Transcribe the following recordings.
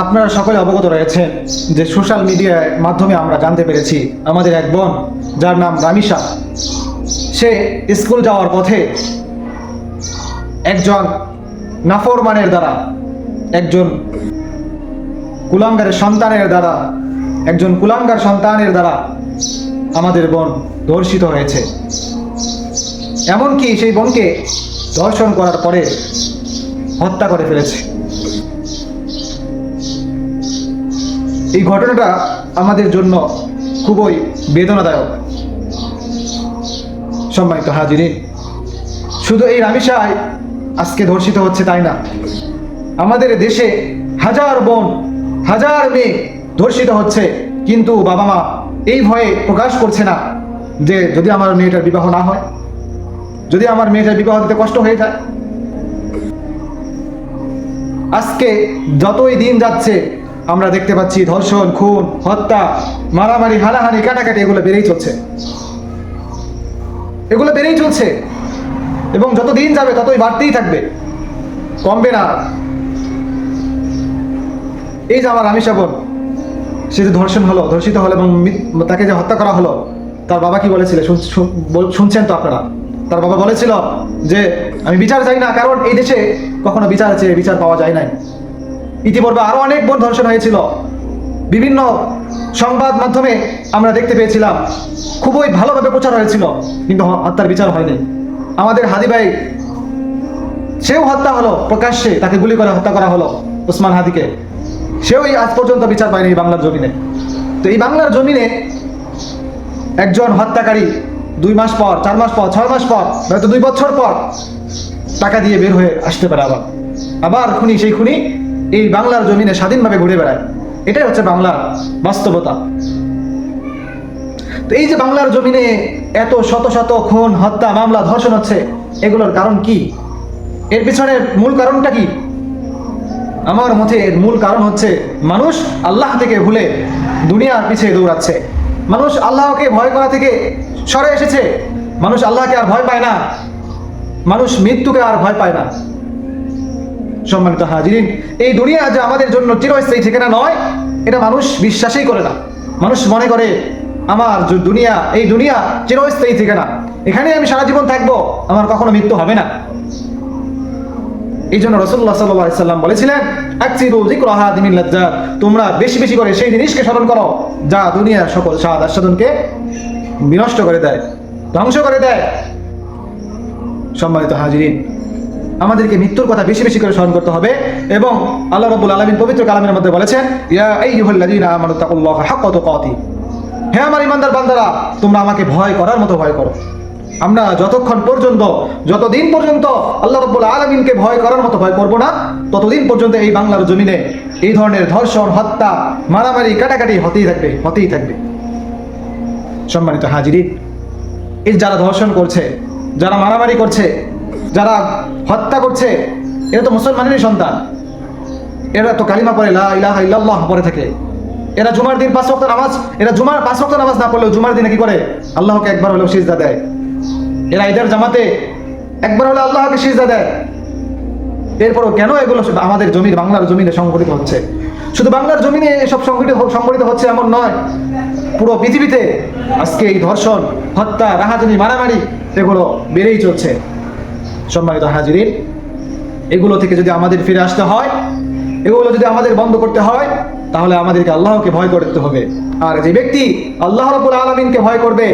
আপনারা সকলে অবগত রয়েছেন যে সোশ্যাল মিডিয়ার মাধ্যমে আমরা জানতে পেরেছি আমাদের এক বোন, যার নাম রামিসা, সে স্কুল যাওয়ার পথে একজন নাফরমানের দ্বারা, একজন কুলাঙ্গার সন্তানের দ্বারা আমাদের বোন ধর্ষিত হয়েছে। এমনকি সেই বোনকে ধর্ষণ করার পরে হত্যা করে ফেলেছে। এই ঘটনাটা আমাদের জন্য খুবই বেদনাদায়ক। সম্মানিত হাজিরিন, শুধু এই রামিসাই আজকে ধর্ষিত হচ্ছে তাই না, আমাদের দেশে হাজার বোন, হাজার মেয়ে ধর্ষিত হচ্ছে, কিন্তু বাবা মা এই ভয়ে প্রকাশ করছে না যে যদি আমার মেয়েটার বিবাহ না হয়, যদি আমার মেয়েটার বিবাহ দিতে কষ্ট হয়ে যায়। আজকে যতই দিন যাচ্ছে আমরা দেখতে পাচ্ছি ধর্ষণ, খুন, হত্যা, মারামারি, হানাহানি, কাটাকাটি এগুলো বেড়েই চলছে এবং যত দিন যাবে ততই বাড়তেই থাকবে, কমবে না। এই যে আমার রামিসা বোন, সে যে ধর্ষিত হলো এবং তাকে যে হত্যা করা হলো, তার বাবা কি বলেছিল শুনছেন তো আপনারা? তার বাবা বলেছিল যে আমি বিচার চাই না, কারণ এই দেশে কখনো বিচার চেয়ে বিচার পাওয়া যায় নাই। ইতিপূর্বে আরো অনেক বোন ধর্ষণ হয়েছিল, বিভিন্ন সংবাদ মাধ্যমে আমরা দেখতে পেয়েছিলাম, খুবই ভালোভাবে প্রচার হয়েছিল, কিন্তু হত্যার বিচার হয়নি। আমাদের হাদি ভাই, সেও হত্যা হলো প্রকাশ্যে, তাকে গুলি করে হত্যা করা হলো, ওসমান হাদিকে, সেও আজ পর্যন্ত বিচার পায়নি এই বাংলার জমিনে। তো এই বাংলার জমিনে একজন হত্যাকারী 2 মাস পর, 4 মাস পর, 6 মাস পর, হয়তো 2 বছর পর টাকা দিয়ে বের হয়ে আসতে পারে। আবার সেই খুনি এই বাংলার জমিনে স্বাধীনভাবে ঘুরে বেড়ায়। এটাই হচ্ছে বাংলার বাস্তবতা। তো এই যে বাংলার জমিনে এত শত শত খুন, হত্যা, মামলা, ধর্ষণ হচ্ছে, এগুলোর কারণ কি? এর পিছনের মূল কারণটা কি? আমার মতে এর মূল কারণ হচ্ছে মানুষ আল্লাহ থেকে ভুলে দুনিয়ার পিছে দৌড়াচ্ছে। মানুষ আল্লাহকে ভয় করা থেকে সরে এসেছে। মানুষ আল্লাহকে আর ভয় পায় না, মানুষ মৃত্যুকে আর ভয় পায় না। সম্মানিত হাজিরিন, এই দুনিয়া যে আমাদের জন্য চিরস্থায়ী ঠিকানা নয়, এটা মানুষ বিশ্বাসই করে না। মানুষ মনে করে আমার এই দুনিয়া চিরস্থায়ী ঠিকানা, এখানে আমি সারা জীবন থাকবো, আমার কখনো মৃত্যু হবে না। এই জন্য রাসূলুল্লাহ সাল্লাল্লাহু আলাইহি সাল্লাম বলেছিলেন, আকসিরু যিকরা হাদিমিল লাজ্জাত, তোমরা বেশি বেশি করে সেই জিনিসকে স্মরণ করো যা দুনিয়ার সকল স্বাদ আস্বাদনকে বিনষ্ট করে দেয়, ধ্বংস করে দেয়। সম্মানিত হাজিরিন, আমাদেরকে মৃত্যুর কথা বেশি বেশি করে স্মরণ করতে হবে। এবং আল্লাহ রাব্বুল আলামিন পবিত্র কালামের মধ্যে বলেছেন, ইয়া আইয়ুহাল্লাযীনা আমানু তাকুল্লাহা হাক্কা তুকাতিহ, হে আমার ঈমানদার বান্দারা, তোমরা আমাকে ভয় করার মতো ভয় করো। আমরা যতদিন পর্যন্ত আল্লাহ রাব্বুল আলামিনকে ভয় করার মতো ভয় করব না, ততদিন পর্যন্ত এই বাংলার জমিনে এই ধরনের ধর্ষণ, হত্যা, মারামারি, কাটাকাটি হতেই থাকবে। সম্মানিত হাজিরিন, এই যারা ধর্ষণ করছে, যারা মারামারি করছে, যারা হত্যা করছে, এরা তো মুসলমানেরই সন্তান। এরা তো কালিমা পড়ে, লা ইলাহা ইল্লাল্লাহ পড়ে থাকে। এরা জুমার দিন 5 ওয়াক্ত নামাজ, জুমার 5 ওয়াক্ত নামাজ না পড়লেও জুমার দিনে কি করে? আল্লাহকে একবার হলেও সিজদা দেয়। এরা ঈদের জামাতে একবার হলে আল্লাহকে সিজদা দেয়। এরপরও কেন এগুলো আমাদের বাংলার জমিনে সংঘটিত হচ্ছে? শুধু বাংলার জমিনে এসব সংঘটিত হচ্ছে এমন নয়, পুরো পৃথিবীতে আজকে এই ধর্ষণ, হত্যা, রাহাজানি, মারামারি এগুলো বেড়েই চলছে। সম্মানিত হাজিরিন, এগুলো থেকে যদি আমাদের ফিরে আসতে হয়, এগুলো যদি আমাদের বন্ধ করতে হয়, তাহলে আমাদেরকে আল্লাহকে ভয় করতে হবে। আর যে ব্যক্তি আল্লাহ রাব্বুল আলামিনকে ভয় করবে,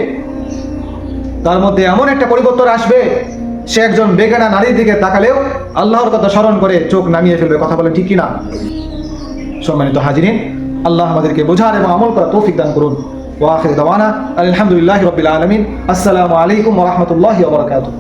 তার মধ্যে এমন একটা পরিবর্তন আসবে, সে একজন বেগানা নারীর দিকে তাকালেও আল্লাহর কথা স্মরণ করে চোখ নামিয়ে ফেলবে। কথা বলেন ঠিক কিনা? সম্মানিত হাজিরিন, আল্লাহ আমাদেরকে বোঝার এবং আমল করার তৌফিক দান করুন। ওয়া আখিরু দাওয়ানা আলহামদুলিল্লাহি রাব্বিল আলামিন। আসসালামু আলাইকুম ওয়া রাহমাতুল্লাহি ওয়া বারাকাতুহু।